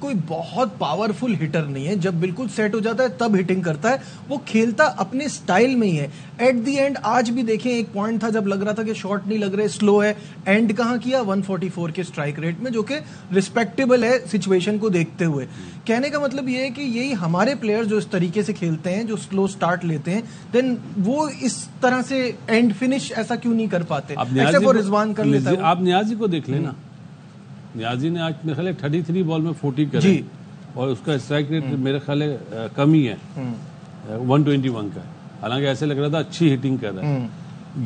کوئی بہت پاورفل ہٹر نہیں ہے. جب بالکل سیٹ ہو جاتا ہے تب ہٹنگ کرتا ہے. وہ کھیلتا اپنے سٹائل میں ہی ہے. ایٹ دی اینڈ آج بھی دیکھیں ایک پوائنٹ تھا جب لگ رہا تھا کہ شاٹ نہیں لگ رہے, سلو ہے, اینڈ کہاں کیا 144 کے اسٹرائک ریٹ میں, جو کہ ریسپیکٹیبل ہے سچویشن کو دیکھتے ہوئے. کہنے کا مطلب یہ ہے کہ یہی ہمارے پلیئر جو اس طریقے سے کھیلتے ہیں, جو سلو سٹارٹ لیتے ہیں, دین وہ اس طرح سے اینڈ فنش ایسا کیوں نہیں کر پاتے. ایسے وہ رضوان کر لیتا ہے. آپ نیازی کو دیکھ لینا, نیازی نے آج میرے خیال 33 بال میں 40 کرے اور اس کا اسٹرائک ریٹ میرے خیال کم ہی ہے 121 کا. حالانکہ ایسے لگ رہا تھا اچھی ہٹنگ کر رہا ہے.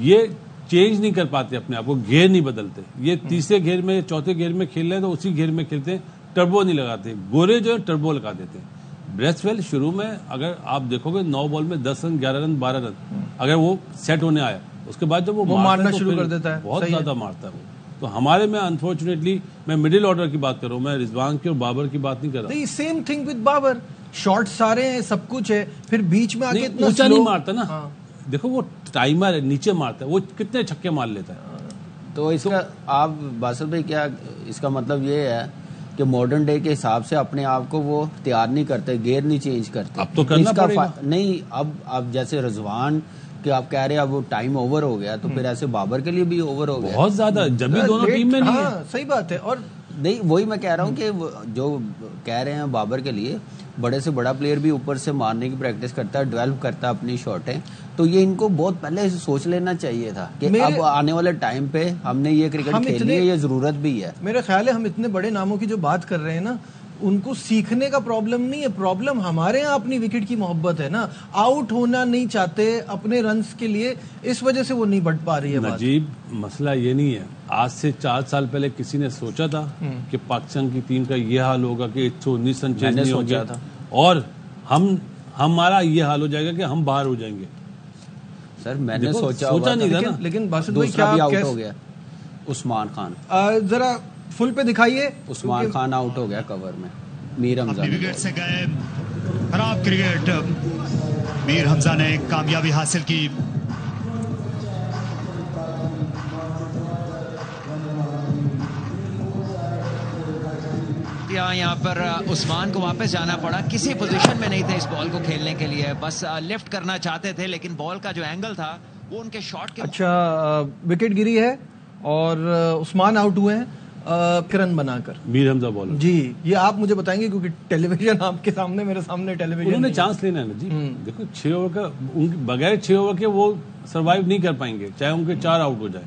یہ چینج نہیں کر پاتے اپنے آپ کو, گیئر نہیں بدلتے. یہ تیسرے گیئر میں چوتھے گیئر میں کھیل رہے ہیں تو اسی گیئر میں کھیلتے ہیں, ٹربو نہیں لگاتے. گورے جو ہے ٹربو لگا دیتے ہیں. بریسویل شروع میں اگر آپ دیکھو گے 9 بال میں 10 رن 11 رن 12 رن اگر وہ سیٹ ہونے آیا, اس کے بعد جب وہ مارنا شروع کر دیتا ہے, بہت زیادہ مارتا ہے وہ. تو ہمارے میں انفارچونیٹلی میں مڈل آرڈر کی بات کر رہا ہوں, میں رضوان کی اور بابر کی بات نہیں کر رہا. Same thing with Babar, short سارے ہیں, سب کچھ ہے, پھر بیچ میں آگے اتنا اونچا نہیں مارتا نا. دیکھو وہ ٹائمر ہے, نیچے مارتا ہے, وہ کتنے چھکے مار لیتا ہے. تو اس کا آپ باسط بھائی کیا اس کا مطلب یہ ہے کہ ماڈرن ڈے کے حساب سے اپنے آپ کو وہ تیار نہیں کرتے, گیئر نہیں چینج کرتے. اب تو کرنا پڑے گا. نہیں اب جیسے رضوان کہ آپ کہہ رہے ہیں اب وہ ٹائم اوور ہو گیا, تو پھر ایسے بابر کے لیے بھی اوور ہو گیا بہت زیادہ, جب بھی دونوں ٹیم میں نہیں ہے. صحیح بات ہے. اور نہیں وہی میں کہہ رہا ہوں کہ جو کہہ رہے ہیں بابر کے لیے, بڑے سے بڑا پلیئر بھی اوپر سے مارنے کی پریکٹس کرتا ہے, ڈیولپ کرتا ہے اپنی شاٹیں. تو یہ ان کو بہت پہلے سوچ لینا چاہیے تھا کہ اب آنے والے ٹائم پہ ہم نے یہ کرکٹ کھیلنی ہے, یہ ضرورت بھی ہے. میرا خیال ہے ہم اتنے بڑے ناموں کی جو بات کر رہے ہیں نا, ان کو سیکھنے کا پرابلم نہیں ہے, پرابلم ہمارے ہاں اپنی وکٹ کی محبت ہے نا. آؤٹ ہونا نہیں چاہتے اپنے رنز کے لیے, اس وجہ سے وہ نہیں بڑھ پا رہی ہے. نجیب مسئلہ یہ نہیں ہے, آج سے 4 سال پہلے کسی نے سوچا تھا کہ پاکستان کی ٹیم کا یہ حال ہوگا کہ 119 رن چیز نہیں ہوگا اور ہمارا یہ حال ہو جائے گا کہ ہم باہر ہو جائیں گے. سر میں نے سوچا نہیں تھا, لیکن دوسرا بھی آؤٹ ہو گیا. عثمان خان ذرا فل پہ دکھائیے. عثمان خان آؤٹ ہو گیا کور میں. میر حمزہ وکٹ سے گئے, خراب کرکٹ. میر حمزہ نے کامیابی حاصل کی. یہاں پر عثمان کو واپس جانا پڑا, کسی پوزیشن میں نہیں تھے اس بال کو کھیلنے کے لیے, بس لفٹ کرنا چاہتے تھے لیکن بال کا جو اینگل تھا وہ ان کے شاٹ کے. اچھا وکٹ گری ہے اور عثمان آؤٹ ہوئے ہیں کرن بنا کر. میر حمزہ بالر جی, یہ آپ مجھے بتائیں گے کیونکہ ٹیلی ویژن آپ کے سامنے, میرے سامنے ٹیلی ویژن, انہوں نے چانس لینا ہے نا جی. دیکھو 6 اوور کا بغیر 6 اوور کے وہ سروائیو نہیں کر پائیں گے, چاہے ان کے 4 آؤٹ ہو جائے.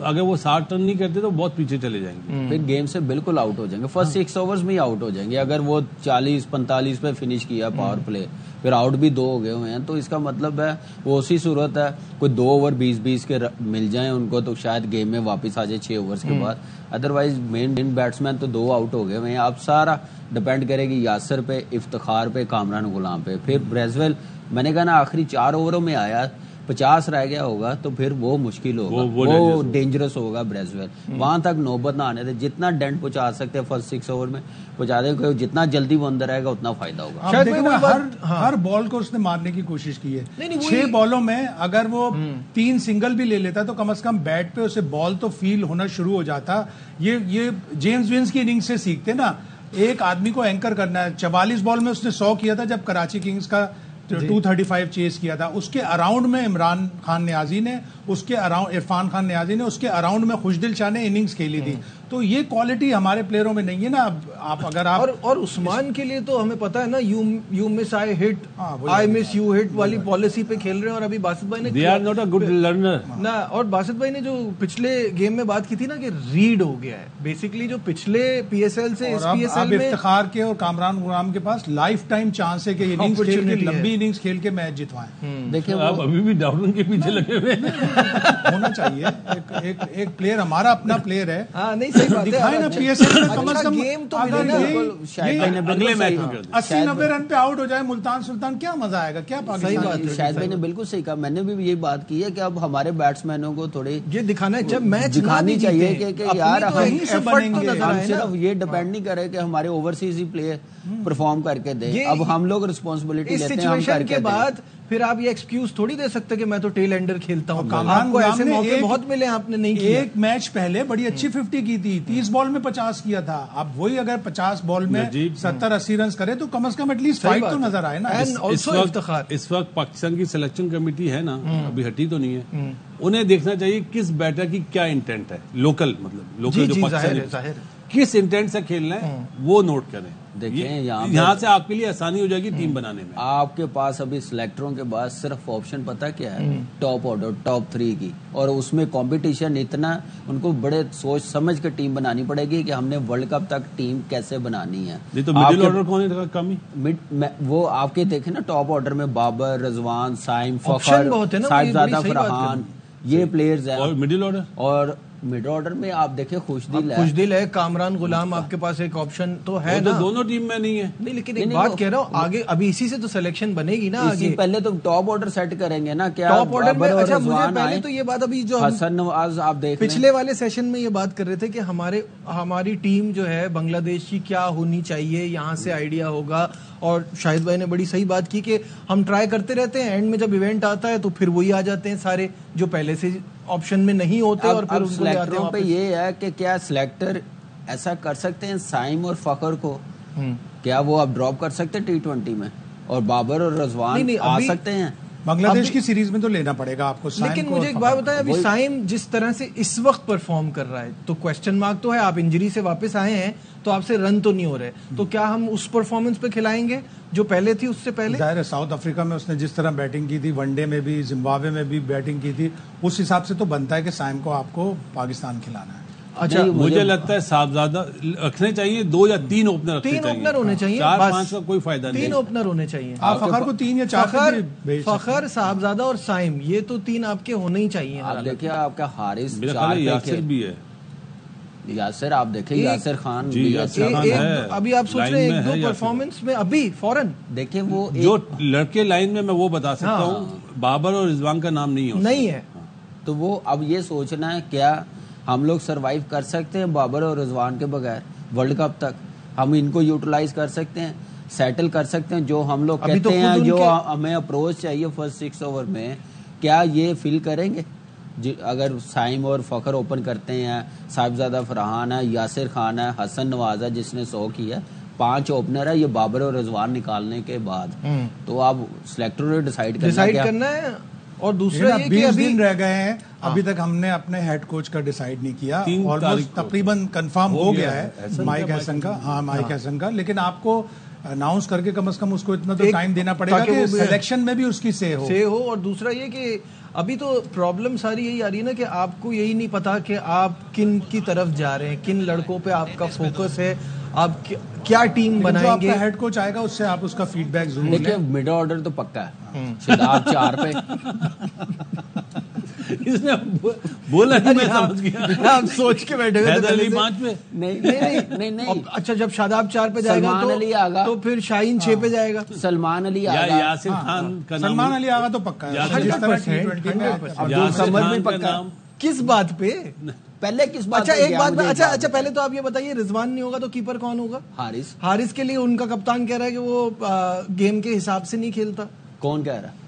اگر وہ 60 رن نہیں کرتے تو بہت پیچھے چلے جائیں گے, پھر گیم سے بالکل آؤٹ ہو جائیں گے. فرسٹ 6 اوورز میں ہی آؤٹ ہو جائیں گے. اگر وہ 40-45 پہ فنش کیا پاور پلے, پھر آؤٹ بھی 2 ہو گئے ہوئے ہیں, تو اس کا مطلب ہے وہ اسی صورت ہے کوئی 2 اوور 20-20 کے مل جائیں ان کو تو شاید گیم میں واپس آ جائے 6 اوورز کے بعد. ادروائز مین بیٹسمین تو 2 آؤٹ ہو گئے ہوئے ہیں. اب سارا ڈپینڈ کرے گی یاسر پہ, افتخار پہ, کامران غلام پہ. پھر بریزویل میں نے کہا نا آخری 4 اووروں میں آیا, 50 رہ گیا ہوگا تو پھر وہ مشکل ہوگا, وہ ڈینجرس ہوگا بریزویل. وہاں تک نوبت نہ آنے دے, جتنا ڈینٹ پہنچا سکتے ہیں فرسٹ 6 اوور میں پہنچا دیں, جتنا جلدی وہ اندر آئے گا اتنا فائدہ ہوگا. ہر بال کو اس نے مارنے کی کوشش کی ہے. 6 بالوں میں اگر وہ 3 سنگل بھی لے لیتا تو کم از کم بیٹ پہ اسے بال تو فیل ہونا شروع ہو جاتا. یہ جیمز وینس کی اننگ سے سیکھتے نا, ایک آدمی کو اینکر کرنا ہے. 44 بال میں اس نے 100 کیا تھا جب کراچی کنگز کا 235 چیز کیا تھا. اس کے اراؤنڈ میں عمران خان نیازی نے, اس کے اراؤنڈ عرفان خان نیازی نے, اس کے اراؤنڈ میں خوشدل شاہ نے اننگز کھیلی تھی. تو یہ کوالٹی ہمارے پلیئروں میں نہیں ہے نا. آپ اگر آپ اور عثمان کے لیے تو ہمیں پتا ہے نا, you miss I hit, I miss you hit والی پالیسی پہ کھیل رہے ہیں. اور ابھی باسط بھائی نے they are not a good learner نا, اور باسط بھائی نے جو پچھلے گیم میں بات کی تھی نا کہ ریڈ ہو گیا ہے بیسیکلی, جو پچھلے پی ایس ایل سے اس پی ایس ایل میں افتخار کے اور کامران غلام کے پاس لائف ٹائم چانس ہے کہ اننگز کھیل کے, لمبی اننگز کھیل کے میچ جتوائیں. دیکھیں آپ ابھی بھی ڈاؤن کے پیچھے لگے ہوئے ہونا چاہیے. ایک پلیئر ہمارا اپنا پلیئر ہے. ہاں نہیں صحیح بات ہے. پی ایس ایل میں کم از کم گیم تو اگلے میچ میں 80-90 رن پہ آؤٹ ہو جائے ملتان سلطان, کیا مزہ آئے گا, کیا پاکستان. شاہد بھائی نے بالکل صحیح کہا, میں نے بھی یہی بات کی ہے کہ اب ہمارے بیٹسمینوں کو تھوڑے یہ دکھانا ہے جب میچ دکھانی چاہیے کہ یار ہم صرف یہ ڈپینڈ نہیں کرے کہ ہمارے اوورسیز ہی پلیئر پرفارم کر کے دیں. اب ہم لوگ رسپانسبلٹی لیتے ہیں, ہم کر کے بعد پھر آپ یہ ایکسکیوز تھوڑی دے سکتے کہ میں تو ٹیل اینڈر کھیلتا ہوں. آپ کو ایسے موقع بہت ملے, آپ نے نہیں کیا. ایک میچ پہلے بڑی اچھی 50 کی تھی تھی, 30 بال میں 50 کیا تھا. اب وہی اگر 50 بال میں 70-80 رنز کرے تو کم از کم ایٹ لیسٹ فائٹ تو نظر آئے نا. اس وقت پاکستان کی سلیکشن کمیٹی ہے نا, ابھی ہٹی تو نہیں ہے, انہیں دیکھنا چاہیے کس بیٹر کی کیا انٹینٹ ہے, لوکل مطلب لوکل جو پاکستان کس انٹینٹ سے کھیلنا ہے وہ نوٹ کریں. دیکھیں یہاں سے آپ کے لیے آسانی ہو جائے گی ٹیم بنانے میں. آپ کے پاس ابھی سلیکٹروں کے بعد صرف آپشن پتہ کیا ہے, ٹاپ آرڈر, ٹاپ 3 کی, اور اس میں کمپٹیشن اتنا, ان کو بڑے سوچ سمجھ کے ٹیم بنانی پڑے گی کہ ہم نے ورلڈ کپ تک ٹیم کیسے بنانی ہے. تو مڈل آرڈر کون ہے کمی, وہ آپ کے دیکھیں نا ٹاپ آرڈر میں بابر, رضوان, سائم, فخر, صاحبزادہ فرحان, یہ پلیئرز ہیں. اور مڈل آرڈر, اور مڈ آرڈر میں آپ دیکھیں خوشدل ہے, کامران غلام, آپ کے پاس ایک آپشن تو ہے نا. دونوں ٹیم میں نہیں ہے. نہیں لیکن ایک بات کہہ رہا ہوں, آگے ابھی اسی سے تو سلیکشن بنے گی نا. آگے پہلے تو ٹاپ آرڈر سیٹ کریں گے نا. کیا ٹاپ آرڈر میں, اچھا مجھے پہلے تو یہ بات, ابھی جو حسن نواز آپ دیکھ پچھلے والے سیشن میں یہ بات کر رہے تھے کہ ہماری ٹیم جو ہے بنگلہ دیش کی کیا ہونی چاہیے, یہاں سے آئیڈیا ہوگا. اور شاہد بھائی نے بڑی صحیح بات کی کہ ہم ٹرائی کرتے رہتے ہیں, اینڈ میں جب ایونٹ آتا ہے تو پھر وہی آ جاتے ہیں سارے جو پہلے سے آپشن میں نہیں ہوتے. اور پھر سلیکٹروں پہ یہ ہے کہ کیا سلیکٹر ایسا کر سکتے ہیں سائم اور فخر کو, کیا وہ اب ڈراپ کر سکتے ہیں T20 میں, اور بابر اور رضوان آ سکتے ہیں. بنگلہ دیش کی سیریز میں تو لینا پڑے گا آپ کو. لیکن مجھے ایک بات بتائیں, ابھی سائم جس طرح سے اس وقت پرفارم کر رہا ہے تو کوسچن مارک تو ہے. آپ انجری سے واپس آئے ہیں تو آپ سے رن تو نہیں ہو رہے, تو کیا ہم اس پرفارمنس پہ کھلائیں گے جو پہلے تھی اس سے پہلے؟ ظاہر ہے ساؤتھ افریقہ میں اس نے جس طرح بیٹنگ کی تھی, ون ڈے میں بھی, زمبابوے میں بھی بیٹنگ کی تھی, اس حساب سے تو بنتا ہے کہ سائم کو آپ کو پاکستان کھلانا ہے. اچھا مجھے لگتا ہے صاحبزادہ رکھنے چاہیے 2 یا 3 اوپنر, 3 اوپنر ہونے چاہیے, 4-5 کا کوئی فائدہ نہیں. 3 اوپنر ہونے چاہیے. آپ فخر کو 3 یا 4, فخر, صاحبزادہ اور سائم, یہ تو 3 آپ کے ہونے ہی چاہیے. آپ دیکھیں آپ کا حارث, یاسر بھی ہے, یاسر آپ دیکھیں, یاسر خان ابھی آپ سوچ رہے ہیں 1-2 پرفارمنس میں ابھی فوراً دیکھیں وہ جو لڑکے لائن میں وہ بتا سکتا ہوں, بابر اور رضوان کا نام نہیں ہے. تو وہ اب یہ سوچنا ہے کیا ہم لوگ سروائیو کر سکتے ہیں بابر اور رضوان کے بغیر ورلڈ کپ تک, ہم ان کو یوٹیلائز کر سکتے ہیں, سیٹل کر سکتے ہیں جو ہم لوگ کہتے ہیں جو ہمیں اپروچ چاہیے فرسٹ 6 اوور میں, کیا یہ فیل کریں گے؟ اگر سائم اور فخر اوپن کرتے ہیں, صاحبزادہ فرحان ہے, یاسر خان ہے, حسن نواز ہے جس نے 100 کیا, 5 اوپنر ہے, یہ بابر اور رضوان نکالنے کے بعد تو آپ سلیکٹر نے ڈیسائیڈ کرنا ہے. اور دوسرا یہ کہ 20 دن رہ گئے ہیں, ابھی تک ہم نے اپنے ہیڈ کوچ کا ڈیسائیڈ نہیں کیا. آلموسٹ تقریباً کنفرم ہو گیا ہے مائک ہیسن کا. ہاں مائک ہیسن کا, لیکن آپ کو اناؤنس کر کے کم از کم اس کو اتنا تو ٹائم دینا پڑے گا کہ سلیکشن میں بھی اس کی سے ہو. اور دوسرا یہ کہ ابھی تو پرابلم ساری یہی آ رہی ہے نا کہ آپ کو یہی نہیں پتا کہ آپ کن کی طرف جا رہے ہیں, کن لڑکوں پہ آپ کا فوکس ہے, آپ کیا ٹیم بنائیں گے. ہیڈ کوچ آئے گا اس سے آپ اس کا فیڈ بیک ضرور دیکھیں. مڈ آرڈر تو پکا ہے, شاداب 4 پہ اس نے بولا نہیں, میں سمجھ گیا, آپ سوچ کے بیٹھے ہوئے حیدر علی 5 پہ نہیں. اچھا جب شاداب 4 پہ جائے گا تو پھر شاہین 6 پہ جائے گا, سلمان علی آگا, یاسر خان کا نام, سلمان علی آگا تو پکا ہے. کس بات پہ پہلے کس بات؟ اچھا ایک بات, اچھا پہلے تو آپ یہ بتائیے, رضوان نہیں ہوگا تو کیپر کون ہوگا؟ حارث کے لیے ان کا کپتان کہہ رہا ہے کہ وہ گیم کے حساب سے نہیں کھیلتا. کون کہہ رہا ہے؟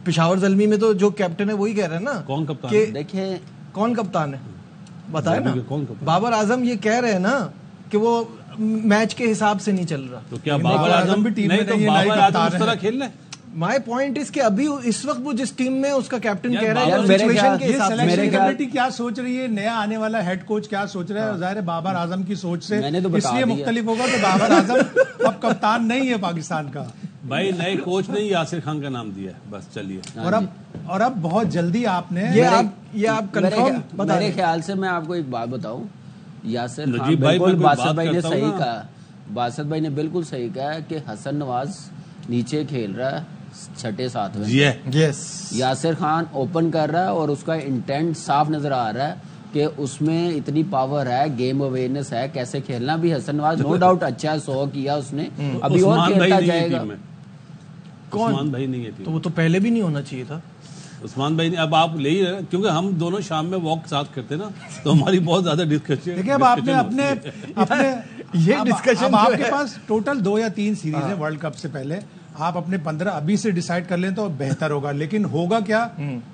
پشاور زلمی میں تو جو کیپٹن ہے وہی کہہ رہا ہے نا. کون کپتان؟ دیکھیں کون کپتان ہے بتائے نا. بابر اعظم یہ کہہ رہے ہیں نا کہ وہ میچ کے حساب سے نہیں چل رہا. تو کیا بابر اعظم بھی ٹیم میں نہیں ہے؟ بابر اعظم اس طرح کھیل رہا ہے. مائی پوائنٹ اس کہ ابھی اس وقت وہ جس ٹیم میں اس کا کیپٹن کہہ رہا ہے سچویشن کے حساب سے. سلیکشن کمیٹی کیا سوچ رہی ہے, نیا آنے والا ہیڈ کوچ کیا سوچ رہا ہے, ظاہر ہے بابر اعظم کی سوچ سے اس لیے مختلف ہوگا کہ بابر اعظم اب کپتان نہیں ہے پاکستان کا. بھائی نئے کوچ نے یاسر خان کا نام دیا ہے, بس چلیے. اور اب بہت جلدی آپ نے یہ آپ کنفرم بتا. میرے خیال سے میں آپ کو ایک بات بتاؤں, یاسر خان بالکل باسط بھائی نے صحیح کہا, باسط بھائی نے بالکل صحیح کہا کہ حسن نواز نیچے کھیل رہا ہے 6-7 یس, یاسر خان اوپن کر رہا ہے اور اس کا انٹینٹ صاف نظر آ رہا ہے کہ اس میں اتنی پاور ہے, گیم اویئرنس ہے, کیسے کھیلنا بھی. حسن نواز نو ڈاؤٹ اچھا 100 کیا اس نے, ابھی اور کھیلتا جائے گا. عثمان بھائی نہیں ہے تو وہ تو پہلے بھی نہیں ہونا چاہیے تھا. عثمان بھائی اب آپ لے ہی رہے, کیونکہ ہم دونوں شام میں واک ساتھ کرتے نا, تو ہماری بہت زیادہ ڈسکشن. دیکھیں اب آپ نے اپنے یہ ڈسکشن, اب آپ کے پاس ٹوٹل 2 یا 3 سیریز ہیں ورلڈ کپ سے پہلے. آپ اپنے 15 ابھی سے ڈیسائیڈ کر لیں تو بہتر ہوگا, لیکن ہوگا کیا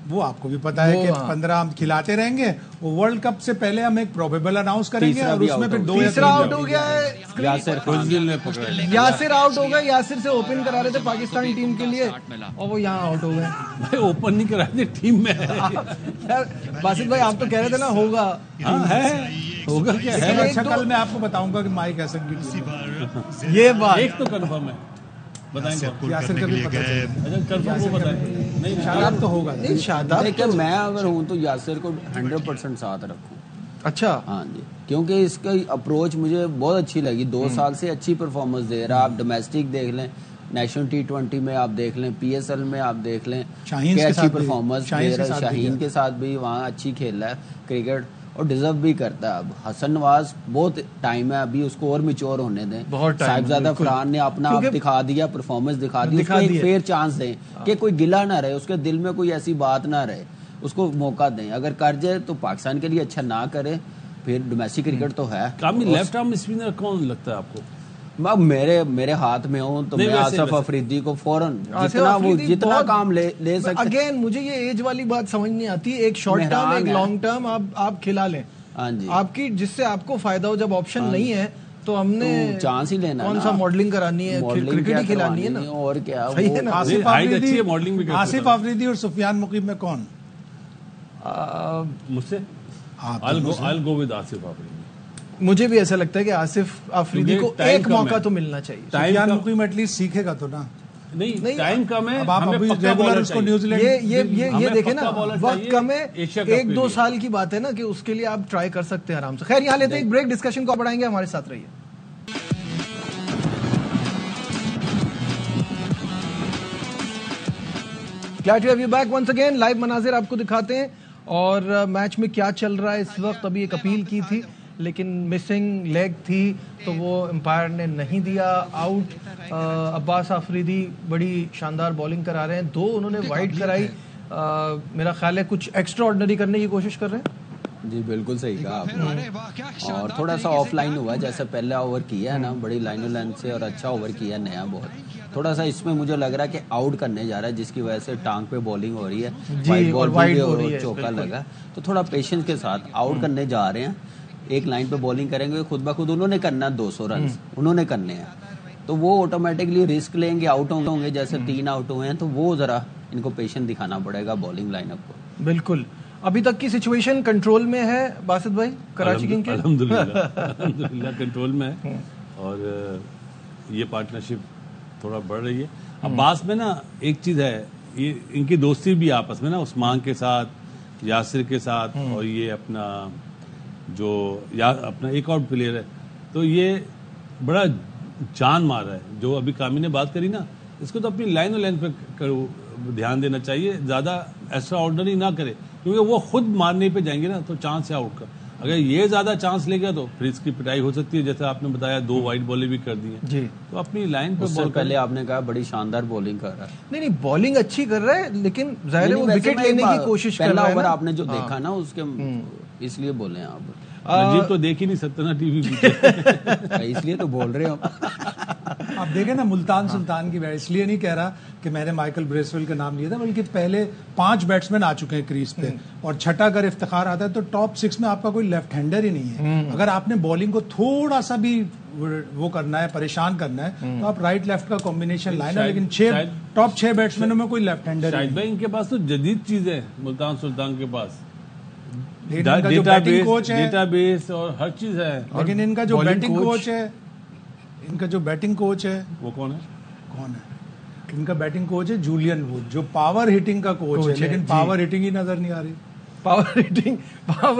وہ آپ کو بھی پتا ہے کہ 15 ہم کھلاتے رہیں گے. وہ ورلڈ کپ سے پہلے ہم ایک پروبیبل اناؤنس کریں گے اور اس میں پھر 2 یا 3 تیسرا آؤٹ ہو گیا ہے یاسر, آؤٹ ہو گیا. یاسر سے اوپن کرا رہے تھے پاکستان ٹیم کے لیے اور وہ یہاں آؤٹ ہو گئے. بھائی اوپن نہیں کرا رہے ٹیم میں. باسط بھائی آپ تو کہہ رہے تھے نا ہوگا کیا ہے. اچھا کل میں آپ کو بتاؤں گا کہ مائک ایسا یہ بات ایک تو کنفرم ہے, یاسر کا بھی پتہ نہیں شاداب تو ہوگا. لیکن میں اگر ہوں تو یاسر کو 100% ساتھ رکھوں. اچھا ہاں جی, کیونکہ اس کا اپروچ مجھے بہت اچھی لگی. 2 سال سے اچھی پرفارمنس دے رہا. آپ ڈومیسٹک دیکھ لیں, نیشنل T20 میں آپ دیکھ لیں, PSL میں آپ دیکھ لیں کہ اچھی پرفارمنس دے رہا ہے. شاہین کے ساتھ بھی وہاں اچھی کھیل رہا ہے کرکٹ اور ڈیزرو بھی کرتا ہے. اب حسن نواز بہت ٹائم ہے ابھی, اس کو اور میچور ہونے دیں. صاحبزادہ فرحان نے اپنا آپ دکھا دیا, پرفارمنس دکھا دی. اس کو ایک فیئر چانس دیں کہ کوئی گلا نہ رہے, اس کے دل میں کوئی ایسی بات نہ رہے, اس کو موقع دیں. اگر کر جائے تو پاکستان کے لیے اچھا, نہ کرے پھر ڈومیسٹک کرکٹ تو ہے. لیفٹ آرم اسپنر کون لگتا ہے آپ کو؟ میرے ہاتھ میں ہوں تو میں آصف افریدی کو فوراً جتنا کام لے سکتے. اگین مجھے یہ ایج والی بات سمجھ نہیں آتی. ایک شارٹ ٹرم ایک لانگ ٹرم آپ کھلا لیں, آپ کی جس سے آپ کو فائدہ ہو. جب آپشن نہیں ہے تو ہم نے چانس ہی لینا, کون سا ماڈلنگ کرانی ہے, کرکٹ ہی کھلانی ہے نا. اور کیا آصف آفریدی اور سفیان مقیم میں کون؟ مجھ سے I'll go with Asif Afridi. مجھے بھی ایسا لگتا ہے کہ آصف آفریدی کو ایک موقع تو ملنا چاہیے. سفیان مقیم ایٹ لیسٹ سیکھے گا تو نا. نہیں ٹائم کم ہے. اب آپ ابھی ریگولر اس کو نیوزی لینڈ یہ دیکھیں نا, وقت کم ہے. 1-2 سال کی بات ہے نا کہ اس کے لیے آپ ٹرائی کر سکتے ہیں آرام سے. خیر یہاں لیتے ہیں ایک بریک, ڈسکشن کو بڑھائیں گے, ہمارے ساتھ رہیے. Glad to have you back once again. Live مناظر آپ کو دکھاتے ہیں اور میچ میں کیا چل رہا ہے اس وقت. ابھی ایک اپیل کی تھی لیکن مسنگ لیگ تھی تو وہ امپائر نے نہیں دیا آؤٹ. عباس آفریدی بڑی شاندار بولنگ کرا رہے ہیں, 2 انہوں نے وائڈ کرائی. میرا خیال ہے کچھ ایکسٹرا آرڈنری کرنے کی کوشش کر رہے ہیں. جی بالکل صحیح کہا آپ نے, اور تھوڑا سا آف لائن ہوا جیسے پہلا اوور کیا ہے نا, بڑی لائن و لائن سے اور اچھا اوور کیا نیا بہت. تھوڑا سا اس میں مجھے لگ رہا ہے کہ آؤٹ کرنے جا رہا ہے جس کی وجہ سے ٹانگ پہ بولنگ ہو رہی ہے, وائڈ بال چوکا لگا, تو تھوڑا پیشنس کے ساتھ آؤٹ کرنے جا رہے ہیں. ایک لائن پہ بولنگ کریں گے, خود بخود انہوں نے کرنا 200 رنز انہوں نے کرنے ہیں, تو وہ آٹومیٹکلی رسک لیں گے, آؤٹ ہوں گے. جیسے 3 آؤٹ ہوئے ہیں تو وہ ذرا ان کو پیشنس دکھانا پڑے گا بولنگ لائن اپ کو. بالکل. ابھی تک کی سچویشن کنٹرول میں ہے باسط بھائی کراچی کنگ کے؟ الحمدللہ کنٹرول میں ہے, اور یہ پارٹنرشپ تھوڑا بڑھ رہی ہے. عباس میں نا ایک چیز ہے, یہ ان کی دوستی بھی آپس میں نا, عثمان کے ساتھ, یاسر کے ساتھ, اور یہ اپنا جو اپنا ایک اور پلیئر ہے, تو یہ بڑا جان مار رہا ہے. جو ابھی کامی نے بات کری نا, اس کو تو اپنی لائن و لائن پہ دھیان دینا چاہیے, زیادہ ایکسٹرا آرڈنری نہ کرے, کیونکہ وہ خود مارنے پہ جائیں گے نا تو چانس ہے آؤٹ کا. اگر یہ زیادہ چانس لے گا تو پھر اس کی پٹائی ہو سکتی ہے, جیسے آپ نے بتایا 2 وائڈ بالیں بھی کر دی ہیں. جی تو اپنی لائن پہ بال, پہلے آپ نے کہا بڑی شاندار بولنگ کر رہا ہے. نہیں بالنگ اچھی کر رہا ہے, لیکن ظاہر ہے وہ وکٹ لینے کی کوشش کر رہا ہے. پہلا اوور آپ نے جو دیکھا نا اس کے, اس لیے بولے ہیں آپ. نجیب تو دیکھ ہی نہیں سکتا نا ٹی وی پہ, اس لیے تو بول رہے ہو. آپ دیکھیں نا ملتان سلطان کی, اس لیے نہیں کہہ رہا کہ میں نے مائیکل بریسویل کا نام لیا تھا, بلکہ پہلے 5 بیٹسمین آ چکے ہیں کریز پہ, اور چھٹا اگر افتخار آتا ہے تو ٹاپ 6 میں آپ کا کوئی لیفٹ ہینڈر ہی نہیں ہے. اگر آپ نے بالنگ کو تھوڑا سا بھی وہ کرنا ہے, پریشان کرنا ہے, تو آپ رائٹ لیفٹ کا کمبینیشن لائن ہے, لیکن ٹاپ 6 بیٹسمینوں میں کوئی لیفٹ ہینڈر شاہد بھائی ان کے پاس تو جدید چیز ہے ملتان سلطان کے پاس, ڈیٹا بیس اور ہر چیز ہے. لیکن ان کا جو بیٹنگ کوچ ہے وہ کون ہے ان کا بیٹنگ کوچ ہے جولین ووڈ, جو پاور ہٹنگ کا کوچ ہے, لیکن پاور ہٹنگ ہی نظر نہیں آ رہی. پاور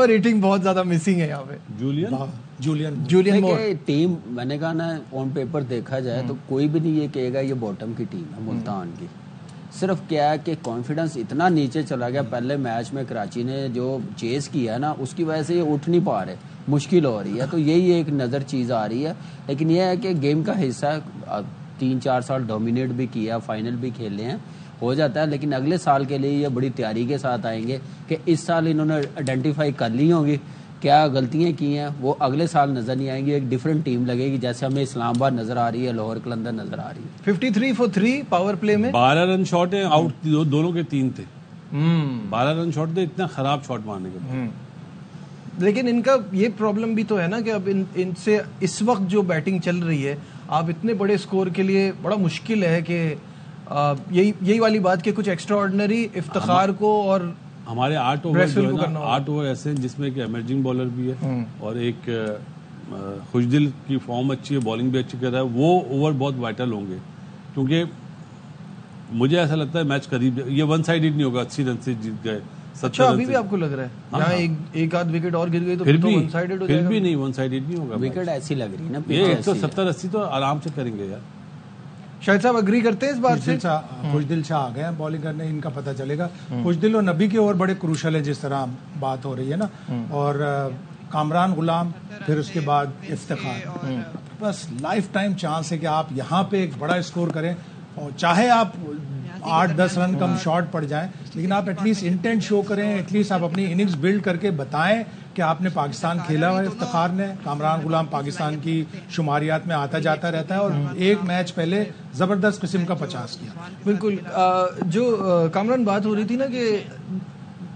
ہٹنگ بہت زیادہ مسنگ ہے یہاں پہ. جولین ٹیم میں نے کہا نا, آن پیپر دیکھا جائے تو کوئی بھی نہیں یہ کہے گا یہ باٹم کی ٹیم ہے ملتان کی. صرف کیا ہے کہ کانفیڈنس اتنا نیچے چلا گیا پہلے میچ میں, کراچی نے جو چیز کیا نا اس کی وجہ سے یہ اٹھ نہیں پا رہے, مشکل ہو رہی ہے. تو یہی ایک نظر چیز آ رہی ہے, لیکن یہ ہے کہ گیم کا حصہ ہے. 3-4 سال ڈومینیٹ بھی کیا, فائنل بھی کھیلے ہیں, ہو جاتا ہے. لیکن اگلے سال کے لیے یہ بڑی تیاری کے ساتھ آئیں گے کہ اس سال انہوں نے آئیڈینٹیفائی کر لی ہوں گی کیا غلطیاں کی ہیں وہ اگلے سال نظر نہیں آئیں گی. ایک ڈفرینٹ ٹیم لگے گی, جیسے ہمیں اسلام آباد نظر آ رہی ہے, لاہور قلندر نظر آ رہی ہے. 53 for 3 پاور پلے میں 12 رن شاٹ ہے, آؤٹ دونوں کے 3 تھے. 12 رن شاٹ تھے, اتنا خراب شاٹ مارنے کے بعد. لیکن ان کا یہ پرابلم بھی تو ہے نا کہ اب ان سے اس وقت جو بیٹنگ چل رہی ہے, آپ اتنے بڑے سکور کے لیے بڑا مشکل ہے کہ یہی والی بات کہ کچھ ایکسٹرا آرڈنری افتخار کو اور ہمارے 8 اوور ایسے ہیں جس میں ایک ایمرجنگ بالر بھی ہے اور ایک خوشدل کی فارم اچھی ہے, بالنگ بھی اچھی کر رہا ہے. وہ اوور بہت وائٹل ہوں گے کیونکہ مجھے ایسا لگتا ہے میچ قریب, یہ ون سائیڈڈ نہیں ہوگا. 80 رن سے جیت گئے. اچھا ابھی بھی آپ کو لگ رہا ہے یہاں ایک آدھ وکٹ اور گر گئی تو ون سائیڈڈ ہو جائے گا. پھر بھی نہیں, ون سائیڈڈ نہیں ہوگا. وکٹ ایسی لگ رہی نا, یہ 170-80 تو آرام سے کریں گے یار. شاہد صاحب اگری کرتے ہیں اس بات سے؟ خوشدل شاہ آ گئے ہیں بالنگ کرنے, ان کا پتہ چلے گا. خوشدل اور نبی کے اوور بڑے کروشل ہیں جس طرح بات ہو رہی ہے نا, اور کامران غلام, پھر اس کے بعد افتخار. بس لائف ٹائم چانس ہے کہ آپ یہاں پہ ایک بڑا اسکور کریں, اور چاہے آپ 8-10 رن کم شارٹ پڑ جائیں, لیکن آپ ایٹ لیسٹ انٹینٹ شو کریں, ایٹ لیسٹ آپ اپنی اننگز بلڈ کر کے بتائیں کہ آپ نے پاکستان کھیلا ہوا ہے. افتخار نے, کامران غلام پاکستان کی شماریات میں آتا جاتا رہتا ہے, اور ایک میچ پہلے زبردست قسم کا 50 کیا. بالکل. جو کامران بات ہو رہی تھی نا کہ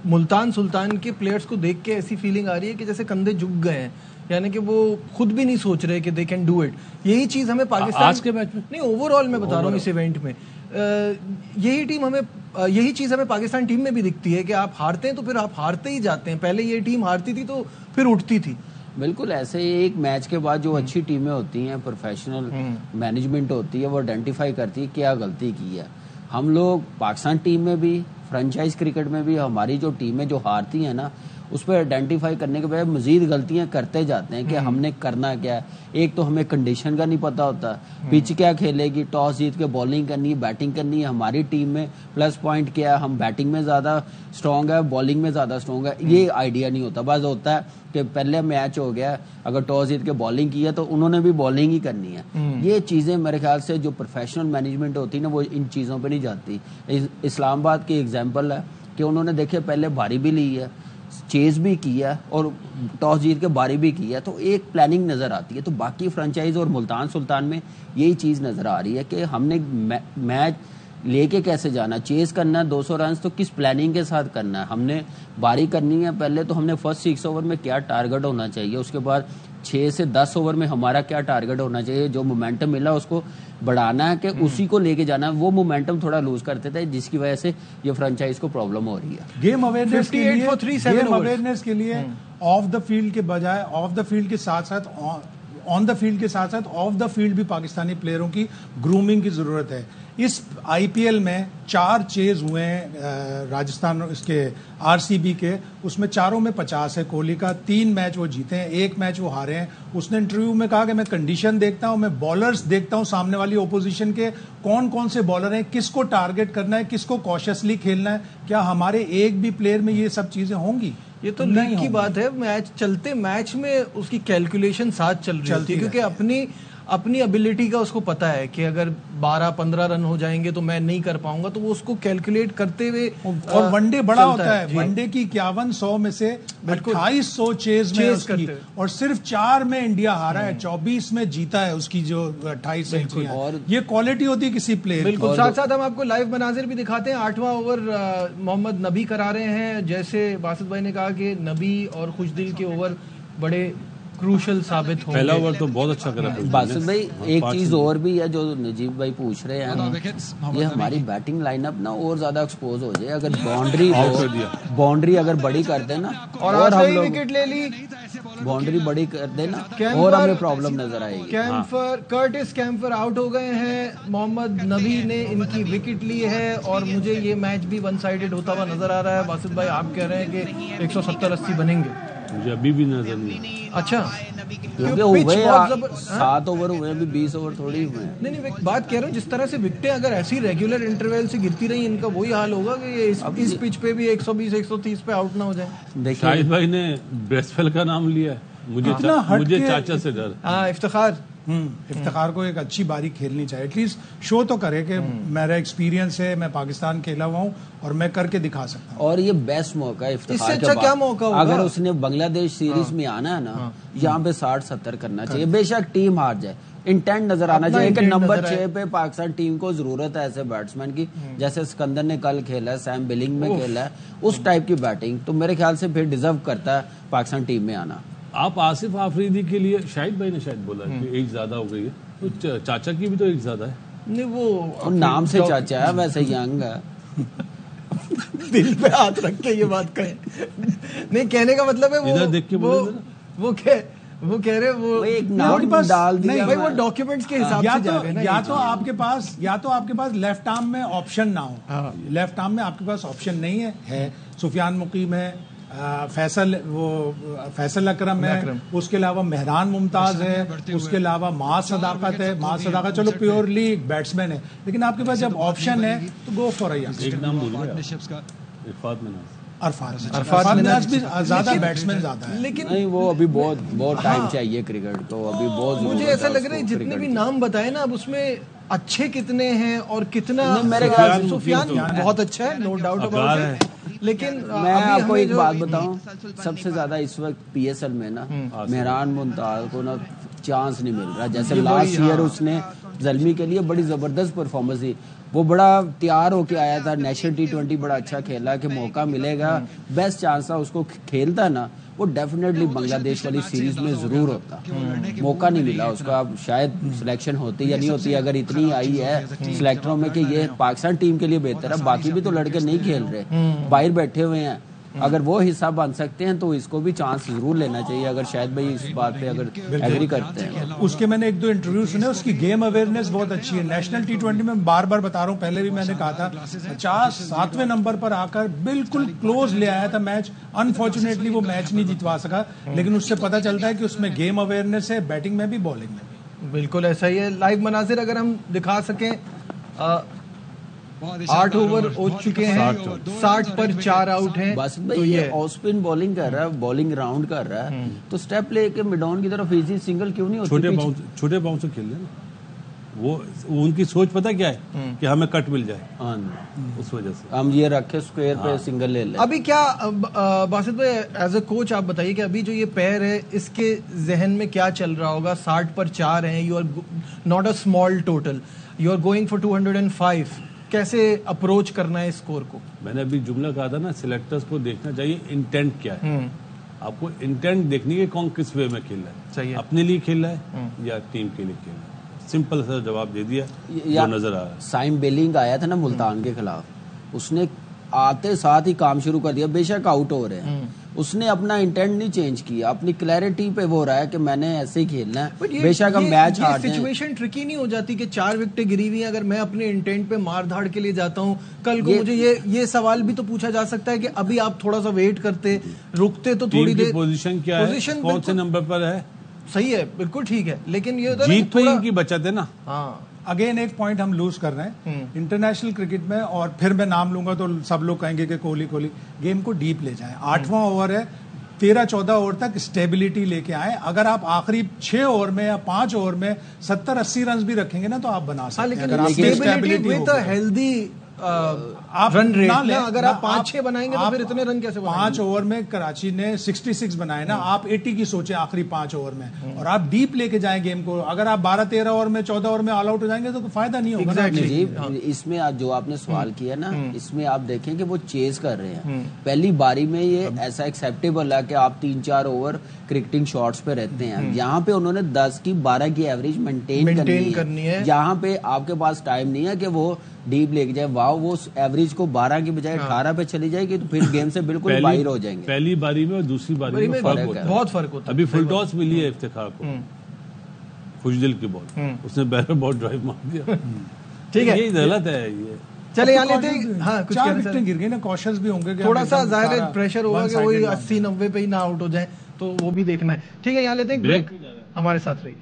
ملتان سلطان کے پلیئرز کو دیکھ کے ایسی فیلنگ آ رہی ہے کہ جیسے کندھے جھک گئے ہیں, یعنی کہ وہ خود بھی نہیں سوچ رہے کہ دے کین ڈو اٹ. یہی چیز ہمیں پاکستان آج کے میچ میں نہیں, اوور آل میں بتا رہا ہوں اس ایونٹ میں یہی چیز ہمیں پاکستان ٹیم میں بھی دکھتی ہے کہ آپ ہارتے ہیں تو پھر آپ ہارتے ہی جاتے ہیں. پہلے یہ ٹیم ہارتی تھی تو پھر اٹھتی تھی. بالکل ایسے ہی ایک میچ کے بعد جو اچھی ٹیمیں ہوتی ہیں, پروفیشنل مینجمنٹ ہوتی ہے, وہ آئیڈینٹیفائی کرتی ہے کیا غلطی کی ہے. ہم لوگ پاکستان ٹیم میں بھی, فرنچائز کرکٹ میں بھی, ہماری جو ٹیمیں جو ہارتی ہیں نا, اس پہ آئیڈینٹیفائی کرنے کے بعد مزید غلطیاں کرتے جاتے ہیں کہ ہم نے کرنا کیا ہے. ایک تو ہمیں کنڈیشن کا نہیں پتا ہوتا, پچ کیا کھیلے گی, ٹاس جیت کے بالنگ کرنی ہے, بیٹنگ کرنی ہے. ہماری ٹیم میں پلس پوائنٹ کیا ہے, ہم بیٹنگ میں زیادہ اسٹرانگ ہے, بالنگ میں زیادہ اسٹرانگ ہے, یہ آئیڈیا نہیں ہوتا. بس ہوتا ہے کہ پہلے میچ ہو گیا, اگر ٹاس جیت کے بالنگ کی ہے تو انہوں نے بھی بالنگ ہی کرنی ہے. یہ چیزیں میرے خیال سے جو پروفیشنل مینجمنٹ ہوتی ہے نا, وہ ان چیزوں پہ نہیں جاتی. اسلام آباد کی ایگزامپل ہے کہ انہوں نے دیکھے پہلے باری بھی لی ہے, چیز بھی کیا اور ٹاس جیت کے باری بھی کی ہے, تو ایک پلاننگ نظر آتی ہے. تو باقی فرنچائز اور ملتان سلطان میں یہی چیز نظر آ رہی ہے کہ ہم نے میچ لے کے کیسے جانا, چیز کرنا ہے 200 رنز تو کس پلاننگ کے ساتھ کرنا ہے. ہم نے باری کرنی ہے, پہلے تو ہم نے فرسٹ 6 اوور میں کیا ٹارگٹ ہونا چاہیے, اس کے بعد 6 سے 10 اوور میں ہمارا کیا ٹارگٹ ہونا چاہیے. جو مومنٹم ملا اس کو بڑھانا ہے کہ اسی کو لے کے جانا ہے. وہ مومنٹم تھوڑا لوز کرتے تھے جس کی وجہ سے یہ فرنچائز کو پرابلم ہو رہی ہے. گیم اویئرنیس کے لیے آف دا فیلڈ کے بجائے آف دا فیلڈ کے ساتھ ساتھ آن دا فیلڈ کے ساتھ ساتھ آف دا فیلڈ بھی پاکستانی پلیئروں کی گرومنگ کی ضرورت ہے. اس آئی پی ایل میں 4 چیز ہوئے ہیں راجستھان اس کے آر سی بی کے, اس میں 4 میں 50 ہے کوہلی کا. 3 میچ وہ جیتے ہیں, 1 میچ وہ ہارے ہیں. اس نے انٹرویو میں کہا کہ میں کنڈیشن دیکھتا ہوں, میں بالرز دیکھتا ہوں سامنے والی اپوزیشن کے, کون سے بالر ہیں, کس کو ٹارگٹ کرنا ہے, کس کو کاشسلی کھیلنا ہے. کیا ہمارے ایک بھی پلیئر میں یہ سب چیزیں ہوں گی؟ یہ تو لیگ کی بات ہے. میچ چلتے میچ میں اس کی کیلکولیشن ساتھ چل رہی ہوتی ہے, کیونکہ اپنی ابیلٹی کا اس کو پتا ہے کہ اگر 12-15 رن ہو جائیں گے تو میں نہیں کر پاؤں گا, تو وہ اس کو کیلکولیٹ کرتے ہوئے. اور ون ڈے بڑا ہوتا ہے, ون ڈے کی 5100 میں سے 2800 چیز میں اس کی, اور صرف 4 میں انڈیا ہارا ہے, 24 میں جیتا ہے اس کی جو 28 سینچریاں. یہ کوالٹی ہوتی ہے کسی پلیئر. بالکل. ساتھ ساتھ ہم آپ کو لائیو مناظر بھی دکھاتے ہیں. 8واں اوور محمد نبی کرا رہے ہیں. جیسے باسط بھائی نے کہا کہ نبی اور خوشدل کے اوور بڑے کروشل ثابت ہوں. پہلا اوور تو بہت اچھا کرا باسط بھائی. ایک چیز اور بھی ہے جو نجیب بھائی پوچھ رہے ہیں, یہ ہماری بیٹنگ لائن اپ نا اور زیادہ ایکسپوز ہو جائے. اگر باؤنڈری اگر بڑی کر دیں نا, اور ہم لوگ وکٹ لے لی, باؤنڈری بڑی کر دیں نا, اور ہمیں پرابلم نظر آئے گی. کرٹس کیمپر آؤٹ ہو گئے ہیں, محمد نبی نے ان کی وکٹ لی ہے, اور مجھے یہ میچ بھی ون سائیڈڈ ہوتا ہوا نظر آ رہا ہے. باسط بھائی آپ کہہ رہے ہیں کہ 170-80 بنیں گے. مجھے ابھی بھی نظر نہیں. اچھا, کیونکہ ہوئے 7 اوور ہوئے, ابھی 20 اوور تھوڑی ہوئے ہیں. نہیں, بات کہہ رہا ہوں جس طرح سے وکٹیں اگر ایسی ریگولر انٹرول سے گرتی رہی, ان کا وہی حال ہوگا کہ اس پچ پہ بھی 120-130 پہ آؤٹ نہ ہو جائیں. شاہد بھائی نے بریسفیل کا نام لیا ہے, مجھے چاچا سے ڈر. ہاں, افتخار افتخار کو ایک اچھی باری کھیلنی چاہیے, ایٹ لیسٹ شو تو کرے کہ میرا ایکسپیرینس ہے, میں پاکستان کھیلا ہوا ہوں اور میں کر کے دکھا سکتا ہوں. اور یہ بیسٹ موقع ہے افتخار اس سے اچھا کیا موقع ہوگا؟ اگر اس نے بنگلہ دیش سیریز میں آنا ہے نا, یہاں پہ 60-70 کرنا چاہیے, بے شک ٹیم ہار جائے, انٹینٹ نظر آنا چاہیے کہ نمبر 6 پہ پاکستان ٹیم کو ضرورت ہے ایسے بیٹسمین کی, جیسے سکندر نے کل کھیلا ہے, سیم بلنگ میں کھیلا ہے, اس ٹائپ کی بیٹنگ, تو میرے خیال سے پھر ڈیزرو کرتا ہے پاکستان ٹیم میں آنا. آپ آصف آفریدی کے لیے, شاہد بھائی نے شاید بولا کہ ایج زیادہ ہو گئی ہے, تو چاچا کی بھی تو ایج زیادہ ہے. نہیں وہ نام سے چاچا ہے, ویسے ینگ ہے. دل پہ ہاتھ رکھ کے یہ بات کہیں, نہیں کہنے کا مطلب ہے وہ کہہ رہے وہ ایک نام ڈال دیا, وہ ڈاکیومنٹس کے حساب سے جا رہے ہیں. یا تو آپ کے پاس لیفٹ آرم میں آپشن نہ ہو, لیفٹ آرم میں آپ کے پاس آپشن نہیں ہے. سفیان مقیم ہے, فیصل اکرم ہے, اس کے علاوہ مہران ممتاز ہے, اس کے علاوہ معاذ صداقت ہے. معاذ صداقت چلو پیورلی بیٹسمین ہے, لیکن آپ کے پاس جب آپشن ہے تو گو فار ایک نام بول گیا, عرفات مناز بھی زیادہ بیٹسمین زیادہ ہے, لیکن نہیں وہ ابھی بہت ٹائم چاہیے کرکٹ کو, ابھی بہت. مجھے ایسا لگ رہا ہے جتنے بھی نام بتائے نا, اب اس میں اچھے کتنے ہیں اور کتنا. میرے خیال سفیان بہت اچھا ہے, نو ڈاؤٹ اباؤٹ اٹ, لیکن میں آپ کو ایک بات بتاؤں, سب سے زیادہ اس وقت پی ایس ایل میں نا مہران ممتاز کو نا چانس نہیں مل رہا. جیسے لاسٹ ایئر اس نے زلمی کے لیے بڑی زبردست پرفارمنس دی, وہ بڑا تیار ہو کے آیا تھا, نیشنل T20 بڑا اچھا کھیلا کہ موقع ملے گا, بیسٹ چانس تھا, اس کو کھیلتا نا وہ ڈیفینیٹلی بنگلہ دیش والی سیریز میں ضرور ہوتا. موقع نہیں ملا اس کا, شاید سلیکشن ہوتی یا نہیں ہوتی. اگر اتنی آئی ہے سلیکٹروں میں کہ یہ پاکستان ٹیم کے لیے بہتر ہے, باقی بھی تو لڑکے نہیں کھیل رہے, باہر بیٹھے ہوئے ہیں, اگر وہ حصہ بن سکتے ہیں تو اس کو بھی چانس ضرور لینا چاہیے. اگر شاید بھائی اس بات پہ اگر ایگری کرتے ہیں. اس کے میں نے 1-2 انٹرویو سنے, اس کی گیم اویئرنیس بہت اچھی ہے. نیشنل T20 میں بار بار بتا رہا ہوں, پہلے بھی میں نے کہا تھا 57ویں نمبر پر آ کر بالکل کلوز لے آیا تھا میچ. انفارچونیٹلی وہ میچ نہیں جتوا سکا, لیکن اس سے پتا چلتا ہے کہ اس میں گیم اویئرنیس ہے, بیٹنگ میں بھی بالنگ میں بھی. بالکل ایسا ہی ہے. لائیو مناظر اگر ہم دکھا سکیں, 8 اوور ہو چکے ہیں, 60 پر 4 آؤٹ ہیں. بس بھائی یہ آف اسپن بالنگ کر رہا ہے, بالنگ راؤنڈ کر رہا ہے, تو سٹیپ لے کے مڈ آن کی طرف ایزی سنگل کیوں نہیں ہوتی؟ چھوٹے باؤنس سے کھیل لیں نا, وہ ان کی سوچ پتہ کیا ہے کہ ہمیں کٹ مل جائے, اس وجہ سے ہم یہ رکھے اسکوئر پہ سنگل لے لیں. ابھی کیا باسط بھائی ایز اے کوچ آپ بتائیے کہ ابھی جو یہ پیر ہے اس کے ذہن میں کیا چل رہا ہوگا؟ 60 پر 4 ہیں, you are not a small total, you are going for 205, کیسے اپروچ کرنا ہے اسکور کو؟ میں نے ابھی جملہ کہا تھا نا, سلیکٹرز کو دیکھنا چاہیے انٹینٹ کیا ہے. آپ کو انٹینٹ دیکھنی ہے کون کس وے میں کھیل رہا ہے, اپنے لیے کھیل رہا ہے یا ٹیم کے لیے کھیل رہا ہے. سمپل سا جواب دے دیا جو نظر آ رہا ہے. سائم بیلنگ آیا تھا نا ملتان کے خلاف, اس نے آتے ساتھ ہی کام شروع کر دیا, بے شک آؤٹ ہو رہے ہیں, اس نے اپنا انٹینٹ نہیں چینج کیا, اپنی کلیئرٹی پہ وہ رہا ہے کہ میں نے ایسے ہی کھیلنا ہے, بے شک ہم میچ ہار جائیں. سچویشن ٹرکی نہیں ہو جاتی کہ 4 وکٹیں گری ہوئی ہیں, اگر میں اپنے انٹینٹ پہ مار دھاڑ کے لیے جاتا ہوں, کل کو مجھے یہ سوال بھی تو پوچھا جا سکتا ہے کہ ابھی آپ تھوڑا سا ویٹ کرتے, رکتے تو تھوڑی دیر. پوزیشن کیا ہے, کون سے نمبر پر ہے؟ صحیح ہے, بالکل ٹھیک ہے, لیکن یہ جیت تو ان کی بچت ہے نا. ہاں اگین ایک پوائنٹ ہم لوز کر رہے ہیں انٹرنیشنل کرکٹ میں, اور پھر میں نام لوں گا تو سب لوگ کہیں گے کہ کوہلی. گیم کو ڈیپ لے جائیں. 8واں اوور ہے, 13-14 اوور تک اسٹیبلٹی لے کے آئے. اگر آپ آخری 6 اوور میں یا 5 اوور میں 70-80 رنز بھی رکھیں گے نا تو آپ بنا سکتے ہیں. آپ رن ریٹ, اگر آپ 5-6 بنائیں گے تو پھر اتنے رن کیسے بنائیں گے؟ 5 اوور میں کراچی نے 66 بنائے نا, آپ 80 کی سوچیں آخری 5 اوور میں, اور آپ ڈیپ لے کے جائیں گیم کو. اگر آپ 12-13 اوور میں 14 اوور میں آل آؤٹ ہو جائیں گے تو فائدہ نہیں ہوگا. جی اس میں جو آپ نے سوال کیا نا, اس میں آپ دیکھیں کہ وہ چیز کر رہے ہیں. پہلی باری میں یہ ایسا ایکسیپٹیبل ہے کہ آپ 3-4 اوور کرکٹنگ شاٹس پہ رہتے ہیں, یہاں پہ انہوں نے 10 کی 12 کی ایوریج مینٹین کرنی ہے. یہاں پہ آپ کے پاس ٹائم نہیں ہے کہ وہ ڈیپ لے کے جائے. واہ, وہ ایوریج کو 12 کی بجائے 18 پہ چلی جائے گی تو پھر گیم سے بالکل باہر ہو جائیں گے. پہلی باری میں اور دوسری باری میں بہت فرق ہوتا ہے. ابھی فل ٹاس ملی ہے افتخار کو, خوشدل کی بال, اس نے بیرر بہت ڈرائیو مار دیا. ٹھیک ہے, یہ غلط ہے. یہ چلے یہاں لیتے ہیں, ہاں 4 وکٹیں گر گئی نا, کوشش بھی ہوں گے, تھوڑا سا ظاہر ہے پریشر ہوگا کہ وہی 80-90 پہ ہی نہ آؤٹ ہو جائیں, تو وہ بھی دیکھنا ہے. ٹھیک ہے, یہاں لیتے ہیں بریک, ہمارے ساتھ رہیے.